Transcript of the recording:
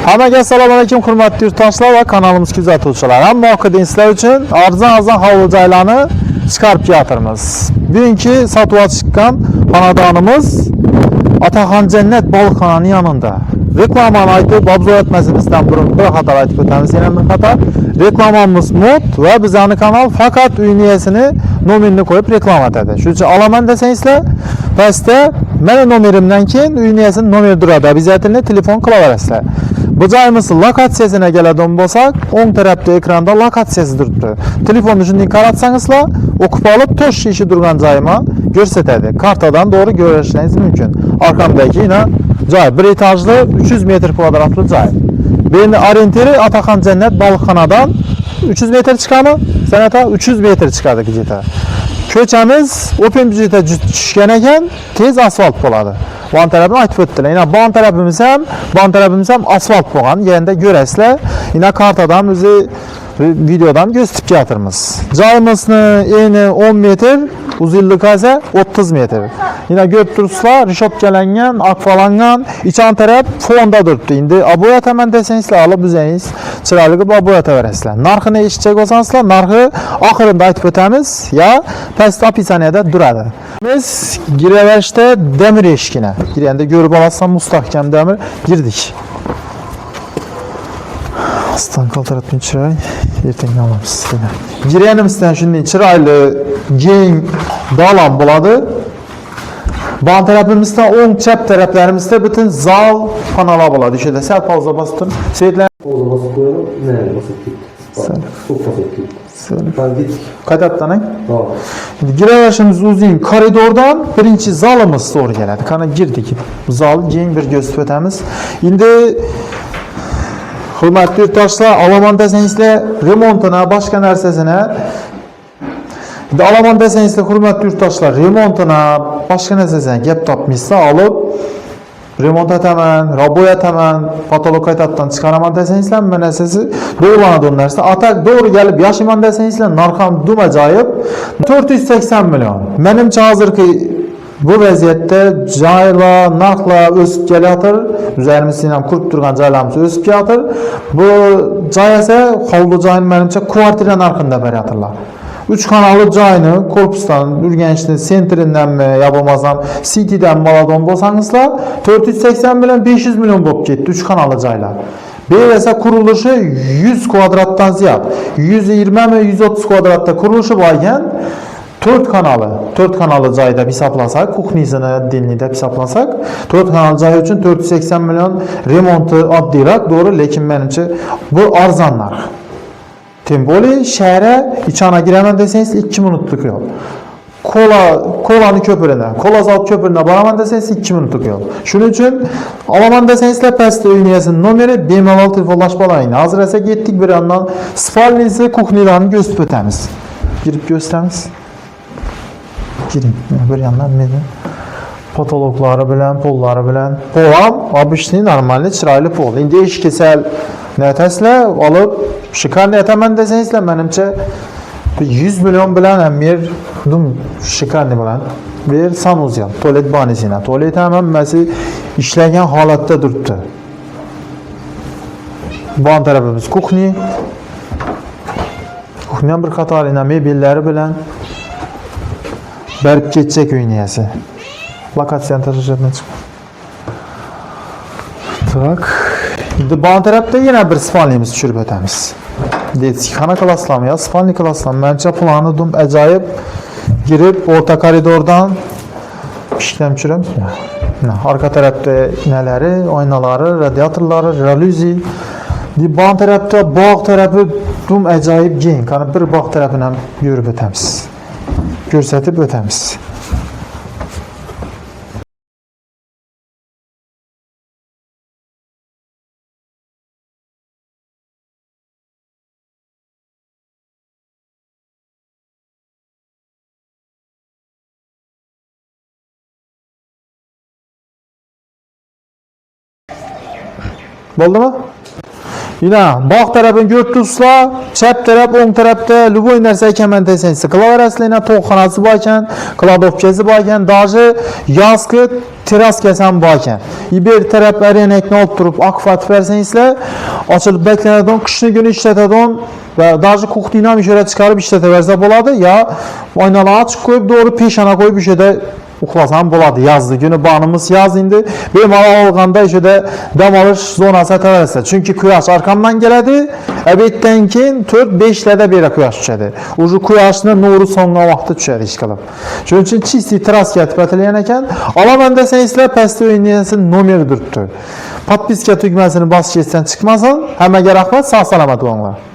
Hammaga assalomu alaykum hurmatli yurtdoshlar va kanalimiz kuzatuvchilar. Hamma o'qigan sizlar uchun arzon havlu joylarni chiqarib keltiramiz. Bugungi sotib chiqqan xonadonimiz Otaxon Jannat baliqxonasining yonida. Reklamani aytib, obzor etmasimizdan burun bir xato aytib o'tamiz. Yana bir xato. Reklamamiz mod va bizning kanal faqat uyniyasini nomerini qo'yib reklama etadi. Shuning uchun olaman desangizlar, pastda mana nomerimdan keyin uyniyasini nomeri turadi. Обязательно telefon qilaverasizlar. Bu joyimiz lokatsiyasına keladigan bo'lsak, o'ng tarafda ekranda lokatsiyasi turibdi. Telefonni shunday qaratsangizlar, o'qib olib to'sh ishi turgan joyni ko'rsatadi. Kartadan to'g'ri ko'rishingiz mumkin. Arqamdagi yana joy 1 etajli 300 metr kvadratli joy. Beni orientiri Otaxon Jannat baliqxonadan 300 metr chiqadi. Sanata 300 metr chiqadi g'ijeta. Ko'chamiz open budjetga tushgan ekan, tez asfalt bo'ladi. Bon tarafini aytib o'tdilar. Yana bon tarafimiz ham asfalt bo'lgan. Yanda ko'rasizlar. Yana kartadan o'zi videodan ko'rsatib keltiramiz. Joyimizni eni 10 metr, uzunligi esa 30 metr. Yana ko'rib turibsizlar, rishotkalangan, akfalangan, ichan taraf fonda turibdi. Endi aboyataman desangizlar, olib bizangiz chiroyli qilib aboyataverasizlar. Narxini eshitchak bo'lsangizlar, narxi oxirinda aytib o'tamiz, ya past opisaniyada turadi. Biz giraverishda demir eshikini. Girganda ko'rib olasizlar, mustahkam demir girdik. Aslan kaltaratın çıray, ertenge alamiz. Girganimizdan shunday chiroyli keng dalam bo'ladi. Bon tarafimizdan o'ng chap taraflarimizda butun zal xonalar bo'ladi. Shunda sal pauza bosib turib, seytlar pauza bosib qo'yib, nima bosib ketdi. Çok bosib ketdi. Ben gittik. Qaytaptan ha? To'g'ri. Endi giraverishimiz uzun koridordan birinchi zalimiz to'g'ri keladi. Qani girdik. Zal keng bir ko'rsatib o'tamiz. Endi hurmatli yurtdoshlar, olaman desangizlar, remontini, boshqa narsasini olaman desangizlar, hurmatli yurtdoshlar, remontini, boshqa narsasini gap topmaysizlar, olib remont etaman, roboy etaman, patolog qaytadan chiqaraman desangizlar, bu narsasi bo'ladi narsa. Atak to'g'ri kelib yashayman desangizlar, narxam dum ajoyib 480 million. Menimcha hozirgi bu vaziyatda joylar, narxlar o'sib kelayotir. Üzerimizden ham qurib turgan joylarimiz o'sib kelayotir. Bu joy esa hovli joyini menimcha kvartira narxida beryaptilar. 3 xonali joyni korpusdan, Urganchning sentridanmi, yo bo'lmasam Citydan oladigan bo'lsangizlar, 480 million 500 million bo'lib ketdi 3 xonali joylar. Bu esa qurilishi 100 kvadratdan ziyod, 120 mi 130 kvadratda qurilishi bor ekan. 4 kanalı joyda hisoblasak, kuxnisini dinlida hisoblasak, 4 kanal joy uchun 480 million remonti oddiyroq, to'g'ri, lekin menimcha bu arzon narx. Tem bo'li shahar ichana giraman desangiz 2 minutlik yo'l. Kolani ko'pirina, Kolazot ko'pirina boraman desangiz 2 minutlik yo'l. Shuning uchun olaman desangizlar, pastda uyniyasining nomeri bemalol telefonlashib oling. Hozir esa ketdik bir yandan spalnisi, kuxnilarni ko'rsatib o'tamiz. Girib ko'rsatamiz. Girin. Bir yandan meni patologları bilen, polları bilen. Polam, obishniy normalniy chiroyli pol. Endi ish kesal netasizlar, olib shikarni etaman desangizlar, menimcha 100 million bilan ham yer dum shikarni bilan bir sanuzyal, tualet banisina. Tualet ham hammasi ishlagan holatda turibdi. Bu tarafimiz kuxni. Kuxnidan bir qator mebellari bilan berib ketsak uyniyasi. Lokatsiyani tashlashdan chiqib. Tak. Endi bu tarafda yana bir spalnimiz tushirib o'tamiz. Detskixona klasslanma yo spalni klasslanma. Menimcha plani dum ajoyib. Girib o'rta koridordan ishlam tushiramiz. Arka tarafda nalari, oynalari, radiatorlari, jaluzi. Bu tarafda bog' tarafi dum ajoyib keng. Qani bir bog' tarafini ham yurib o'tamiz. Ko'rsatib o'tamiz. Bo'ldimi? Yine bak tarafın gördüsüla, çap taraf, on tarafta lüboy nerse kemen desensi. Klavarasıyla toğkanası bayken, kladovkezi bayken, dajı yazkı teras kesen bayken. Bir taraf erenek ne olup durup akfat verseniyle açılıp beklenedon, kışını günü işletedon ve dajı kok dinamik öyle çıkarıp işleteverse boladı ya aynalığa açık koyup doğru peşana koyup bir şeyde uxlasan boladı yazdı. Günü bağımız yaz indi. Benim alğanda işede dam alış zonası təvəsə. Çünki kuyaş arkamdan gələdi. Əbətdən keyin 4-5 lədə belə kuyaş düşədi. Ucu kuyaşının nuru sonuna vaxtı düşədi iş qılıb. Çünki için çisti tras gətib ətələyənəkən ala məndəsən islə pəstə oynayasın numeri dürtdü. Patpiska tügməsini bas geçsən çıxmasın. Həmə gərəxmət sağ salamat olanlar.